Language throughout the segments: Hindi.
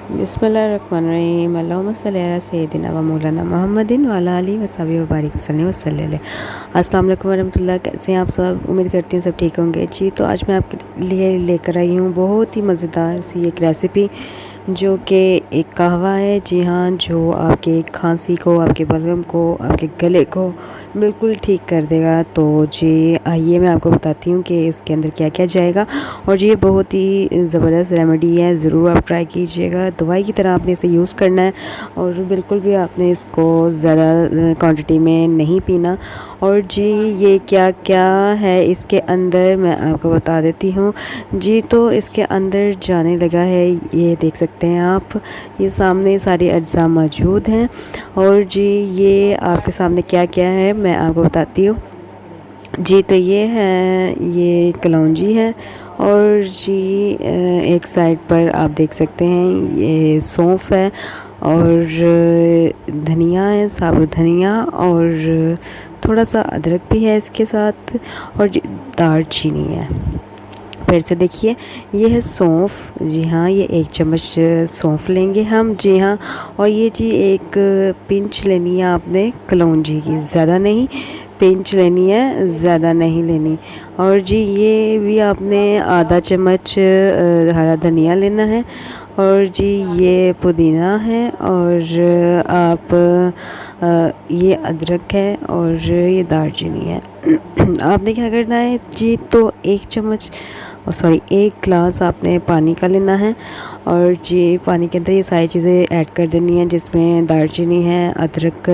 बिस्मिल्लाहिर्रहमानिर्रहीम अल्लाहुम्मा सल्ली अला सय्यिदिना व मौलाना मुहम्मदिन व अला आलिहि व सहबिहि व बारिक वसल्लम वसल्लम। अस्सलाम वालेकुम वरहमतुल्लाह। कैसे हैं आप सब? उम्मीद करती हूँ सब ठीक होंगे। जी तो आज मैं आपके लिए लेकर आई हूँ बहुत ही मज़ेदार सी एक रेसिपी जो कि एक कहवा है। जी हाँ, जो आपके खांसी को, आपके बलगम को, आपके गले को बिल्कुल ठीक कर देगा। तो जी आइए मैं आपको बताती हूँ कि इसके अंदर क्या क्या जाएगा। और जी ये बहुत ही ज़बरदस्त रेमेडी है, ज़रूर आप ट्राई कीजिएगा। दवाई की तरह आपने इसे यूज़ करना है और बिल्कुल भी आपने इसको ज़्यादा क्वांटिटी में नहीं पीना। और जी ये क्या क्या है इसके अंदर मैं आपको बता देती हूँ। जी तो इसके अंदर जाने लगा है, ये देख सकते हैं आप, ये सामने सारे अज्जा मौजूद हैं। और जी ये आपके सामने क्या क्या है मैं आपको बताती हूँ। जी तो ये है, ये कलौंजी है। और जी एक साइड पर आप देख सकते हैं ये सौंफ है और धनिया है, साबुत धनिया, और थोड़ा सा अदरक भी है इसके साथ, और दालचीनी है। फिर से देखिए, ये है सौंफ। जी हाँ, ये 1 चम्मच सौंफ लेंगे हम। जी हाँ, और ये जी एक पिंच लेनी है आपने कलौंजी की, ज़्यादा नहीं, पिंच लेनी है, ज़्यादा नहीं लेनी। और जी ये भी आपने आधा चम्मच हरा धनिया लेना है। और जी ये पुदीना है, और आप ये अदरक है, और ये दालचीनी है। आपने क्या करना है जी, तो 1 चम्मच, सॉरी 1 गिलास आपने पानी का लेना है। और जी पानी के अंदर ये सारी चीज़ें ऐड कर देनी है, जिसमें दालचीनी है, अदरक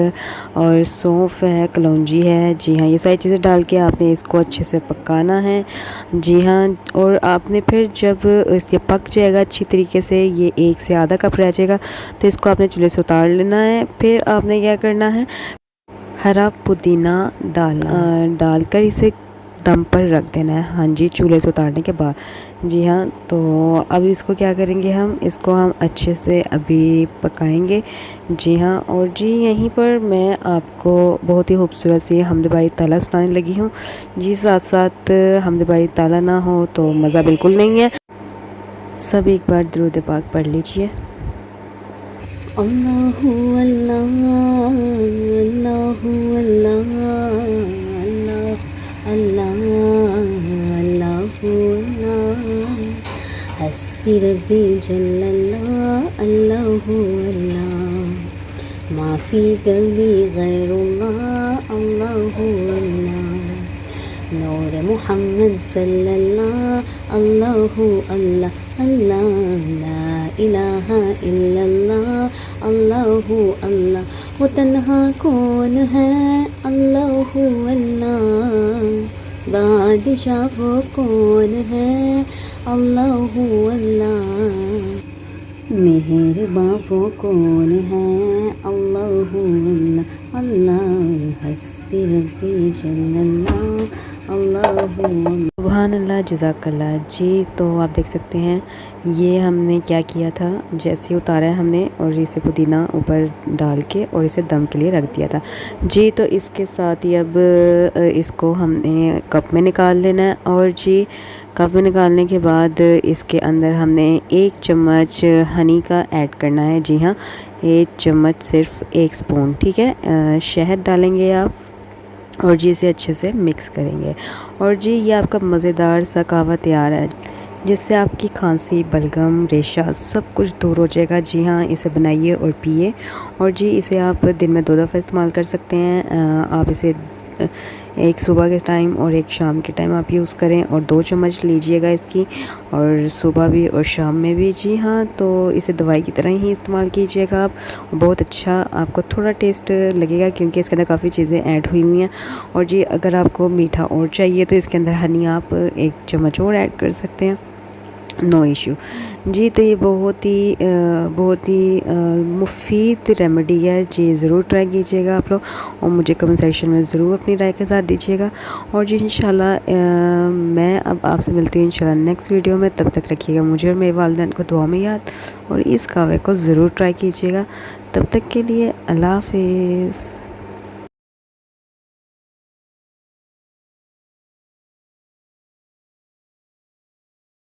और सौंफ है, कलौंजी है। जी हाँ, ये सारी चीज़ें डाल के आपने इसको अच्छे से पकाना है। जी हाँ, और आपने फिर जब ये पक जाएगा अच्छी तरीके से, ये 1 से आधा कप रह जाएगा, तो इसको आपने चूल्हे से उतार लेना है। फिर आपने क्या करना है, हरा पुदीना डालकर इसे दम पर रख देना है। हाँ जी, चूल्हे से उतारने के बाद। जी हाँ, तो अब इसको क्या करेंगे हम, इसको हम अच्छे से अभी पकाएंगे। जी हाँ, और जी यहीं पर मैं आपको बहुत ही खूबसूरत सी हमद बारी ताला सुनाने लगी हूँ। जी साथ साथ हमद बारी ताला ना हो तो मज़ा बिल्कुल नहीं है। सब एक बार दुरूद पाक पढ़ लीजिए। अल्लाहु अल्लाह अल्लाहु अल्लाह अल्लाह अल्लाह अल्लाहु अल्लाह हस्बी रब्बी जल्लल्लाह अल्लाहु अल्लाह माफ़ी कल्बी गैरुल्लाह अल्लाहु अल्लाह नूर मुहम्मद सल्लल्लाह अल्लाहु अल्लाह अल्लाह ला इलाहा इल्लल्लाह अल्लाहु अल्लाह। वो तन्हा कौन है, अल्लाहु अल्लाह। बादशाह वो कौन है, अल्लाहु अल्लाह। मेहरबां वो कौन है, अल्लाहु अल्लाह। अल्लाह हस्बी रब्बी जल्लल्लाह अल्लाहु सुभान अल्लाह, जज़ाकल्लाह। जी तो आप देख सकते हैं ये हमने क्या किया था, जैसे उतारा है हमने और इसे पुदीना ऊपर डाल के और इसे दम के लिए रख दिया था। जी तो इसके साथ ही अब इसको हमने कप में निकाल लेना है। और जी कप में निकालने के बाद इसके अंदर हमने 1 चम्मच हनी का ऐड करना है। जी हाँ, 1 चम्मच, सिर्फ 1 स्पून, ठीक है। शहद डालेंगे आप, और जी इसे अच्छे से मिक्स करेंगे। और जी ये आपका मज़ेदार सा कहवा तैयार है, जिससे आपकी खांसी, बलगम, रेशा सब कुछ दूर हो जाएगा। जी हाँ, इसे बनाइए और पिए। और जी इसे आप दिन में 2 दफ़ा इस्तेमाल कर सकते हैं। आप इसे एक सुबह के टाइम और एक शाम के टाइम आप यूज़ करें, और 2 चम्मच लीजिएगा इसकी, और सुबह भी और शाम में भी। जी हाँ, तो इसे दवाई की तरह ही इस्तेमाल कीजिएगा आप। बहुत अच्छा आपको थोड़ा टेस्ट लगेगा, क्योंकि इसके अंदर काफ़ी चीज़ें ऐड हुई हुई हैं। और जी अगर आपको मीठा और चाहिए तो इसके अंदर हनी आप 1 चम्मच और ऐड कर सकते हैं, नो इशू। जी तो ये बहुत ही मुफीद रेमेडी है। जी ज़रूर ट्राई कीजिएगा आप लोग, और मुझे कमेंट सेक्शन में ज़रूर अपनी राय के साथ दीजिएगा। और जी इंशाल्लाह मैं अब आपसे मिलती हूँ इंशाल्लाह नेक्स्ट वीडियो में। तब तक रखिएगा मुझे और मेरे वालिदैन को दुआ में याद, और इस कहवे को ज़रूर ट्राई कीजिएगा। तब तक के लिए अल्लाह हाफ़िज़।